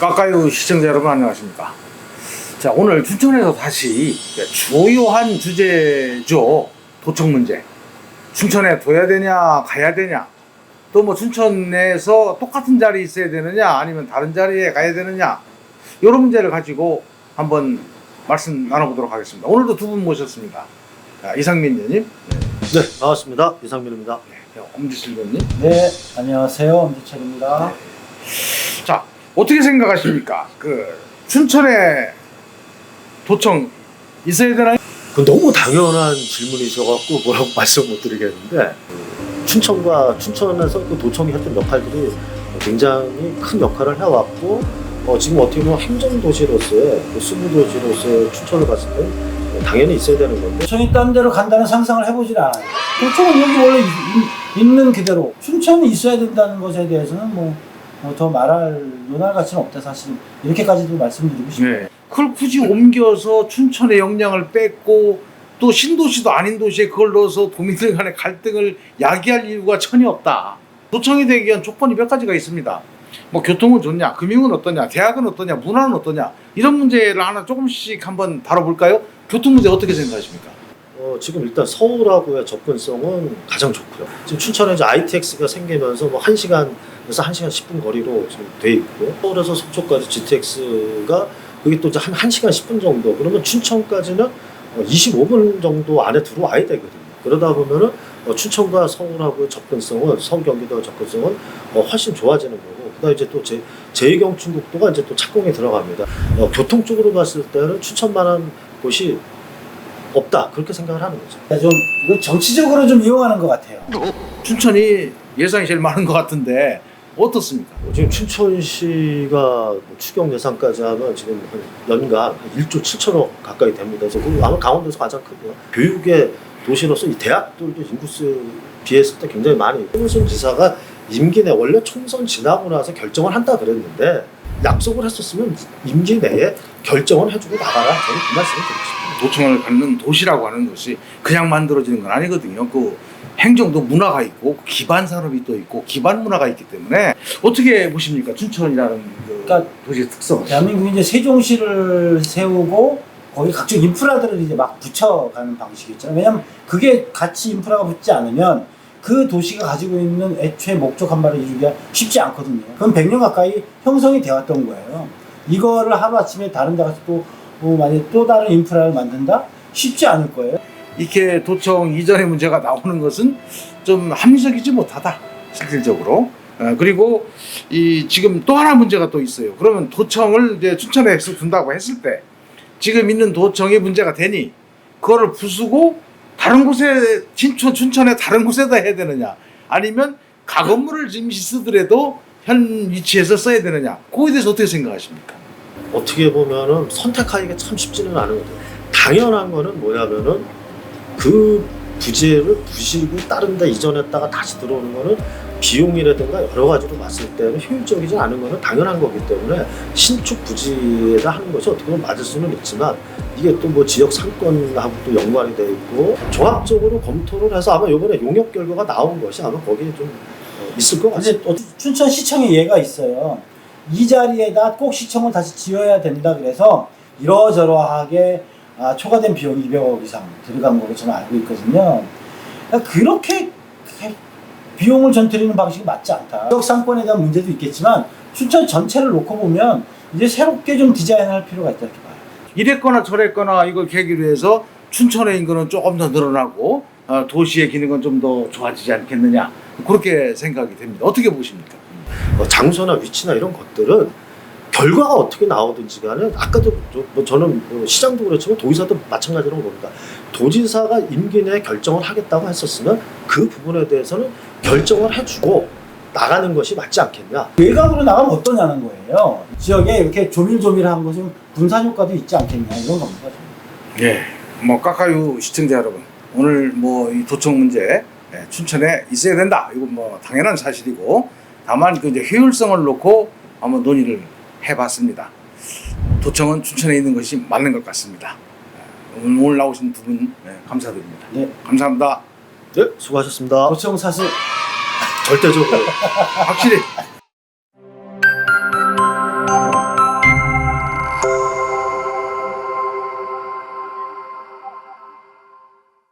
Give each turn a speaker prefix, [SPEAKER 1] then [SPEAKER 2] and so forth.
[SPEAKER 1] 까까유 시청자 여러분 안녕하십니까. 자, 오늘 춘천에서 다시 주요한 주제죠. 도청 문제. 춘천에 둬야 되냐 가야 되냐, 또 뭐 춘천에서 똑같은 자리에 있어야 되느냐 아니면 다른 자리에 가야 되느냐, 이런 문제를 가지고 한번 말씀 나눠보도록 하겠습니다. 오늘도 두 분 모셨습니다. 자, 이상민 의원님.
[SPEAKER 2] 네, 반갑습니다. 이상민입니다.
[SPEAKER 1] 네, 엄지실 의원님.
[SPEAKER 3] 네, 안녕하세요. 엄지철입니다.
[SPEAKER 1] 자, 어떻게 생각하십니까? 그 춘천에 도청 있어야 되나?
[SPEAKER 2] 그 너무 당연한 질문이셔갖고 뭐라고 말씀 못 드리겠는데, 춘천에서 그 도청이 했던 역할들이 굉장히 큰 역할을 해왔고, 지금 어떻게 보면 행정도시로서의 그 수부도시로서의 춘천을 봤을 때 당연히 있어야 되는 건데,
[SPEAKER 3] 도청이 딴 데로 간다는 상상을 해보질 않아요. 도청은 여기 원래 있는 그대로 춘천이 있어야 된다는 것에 대해서는 뭐 더 말할 논할 가치는 없다 사실. 이렇게까지도 말씀드리고 싶어요.
[SPEAKER 1] 네. 그걸 굳이 옮겨서 춘천의 역량을 뺏고 또 신도시도 아닌 도시에 그걸 넣어서 도민들 간의 갈등을 야기할 이유가 전혀 없다. 도청이 되기 위한 조건이 몇 가지가 있습니다. 뭐 교통은 좋냐, 금융은 어떠냐, 대학은 어떠냐, 문화는 어떠냐, 이런 문제를 하나 조금씩 한번 다뤄볼까요? 교통 문제 어떻게 생각하십니까?
[SPEAKER 2] 지금 일단 서울하고의 접근성은 가장 좋고요. 지금 춘천에 이제 ITX가 생기면서 뭐 1시간에서 1시간 10분 거리로 지금 돼 있고, 서울에서 속초까지 GTX가 그게 또 이제 한 1시간 10분 정도, 그러면 춘천까지는 25분 정도 안에 들어와야 되거든요. 그러다 보면은 춘천과 서울하고의 접근성은, 서울 경기도의 접근성은 훨씬 좋아지는 거고, 그다음에 이제 또 제2경춘국도가 이제 또 착공에 들어갑니다. 교통 쪽으로 봤을 때는 춘천만한 곳이 없다, 그렇게 생각을 하는 거죠.
[SPEAKER 3] 좀 이거 정치적으로 좀 이용하는 것 같아요.
[SPEAKER 1] 춘천이 예산이 제일 많은 것 같은데 어떻습니까?
[SPEAKER 2] 지금 춘천시가 추경 예산까지 하면 지금 한 연간 1조 7천억 가까이 됩니다. 그래서 아마 강원도에서 가장 크고요. 교육의 도시로서 이 대학들도 인구수에 비했을 때 굉장히 많이. 홍순 지사가 임기 내 원래 총선 지나고 나서 결정을 한다 그랬는데, 약속을 했었으면 임기 내에 결정을 해주고 나가라, 저는 그 말씀을 드리고 싶습니다.
[SPEAKER 1] 도청을 갖는 도시라고 하는 것이 그냥 만들어지는 건 아니거든요. 그 행정도 문화가 있고 기반 산업이 또 있고 기반 문화가 있기 때문에 어떻게 보십니까? 춘천이라는 그
[SPEAKER 3] 그러니까
[SPEAKER 1] 도시의 특성.
[SPEAKER 3] 대한민국이 이제 세종시를 세우고 거기 각종 인프라들을 이제 막 붙여가는 방식이 있잖아요. 왜냐면 그게 같이 인프라가 붙지 않으면 그 도시가 가지고 있는 애초에 목적 한 발을 이루기가 쉽지 않거든요. 그건 100년 가까이 형성이 되었던 거예요. 이거를 하루아침에 다른 데 가서 또 만약에 또 다른 인프라를 만든다? 쉽지 않을 거예요.
[SPEAKER 1] 이렇게 도청 이전의 문제가 나오는 것은 좀 합리적이지 못하다, 실질적으로. 그리고 지금 또 하나 문제가 또 있어요. 그러면 도청을 이제 춘천에 둔다고 했을 때 지금 있는 도청이 문제가 되니 그거를 부수고 다른 곳에, 춘천의 다른 곳에다 해야 되느냐, 아니면 가건물을 임시 쓰더라도 현 위치에서 써야 되느냐, 그거에 대해서 어떻게 생각하십니까?
[SPEAKER 2] 어떻게 보면은 선택하기가 참 쉽지는 않거든요. 당연한 거는 뭐냐면은 그 부지를 부시고 다른 데 이전했다가 다시 들어오는 거는 비용이라든가 여러 가지로 봤을 때는 효율적이지 않은 거는 당연한 거기 때문에 신축 부지에다 하는 것이 어떻게 보면 맞을 수는 있지만, 이게 또 뭐 지역 상권하고 또 연관이 돼 있고 종합적으로 검토를 해서 아마 이번에 용역 결과가 나온 것이 아마 거기에 좀 있을 것 같아요.
[SPEAKER 3] 근데 춘천시청의 예가 있어요. 이 자리에다 꼭 시청을 다시 지어야 된다 그래서 이러저러하게 초과된 비용이 200억 이상 들어간 걸로 저는 알고 있거든요. 그러니까 그렇게 비용을 전 들이는 방식이 맞지 않다. 지역 상권에 대한 문제도 있겠지만 춘천 전체를 놓고 보면 이제 새롭게 좀 디자인할 필요가 있다 이렇게 봐요.
[SPEAKER 1] 이랬거나 저랬거나 이걸 계기로 해서 춘천의 인구는 조금 더 늘어나고 도시의 기능은 좀 더 좋아지지 않겠느냐, 그렇게 생각이 됩니다. 어떻게 보십니까?
[SPEAKER 2] 장소나 위치나 이런 것들은 결과가 어떻게 나오든지 간에, 아까도 저는 시장도 그렇지만 도지사도 마찬가지로 봅니다. 도지사가 임기 내에 결정을 하겠다고 했었으면 그 부분에 대해서는 결정을 해주고 나가는 것이 맞지 않겠냐.
[SPEAKER 3] 외곽으로 나가면 어떠냐는 거예요. 지역에 이렇게 조밀조밀한 것은 분산 효과도 있지 않겠냐, 이런 겁니다.
[SPEAKER 1] 예, 뭐 까까유 시청자 여러분, 오늘 뭐 이 도청 문제, 춘천에 있어야 된다, 이건 뭐 당연한 사실이고, 다만 그 이제 효율성을 놓고 한번 논의를 해봤습니다. 도청은 춘천에 있는 것이 맞는 것 같습니다. 오늘 나오신 두 분 감사드립니다.
[SPEAKER 3] 네,
[SPEAKER 1] 감사합니다.
[SPEAKER 2] 네, 수고하셨습니다.
[SPEAKER 3] 도청 사실
[SPEAKER 2] 절대적으로
[SPEAKER 1] 확실히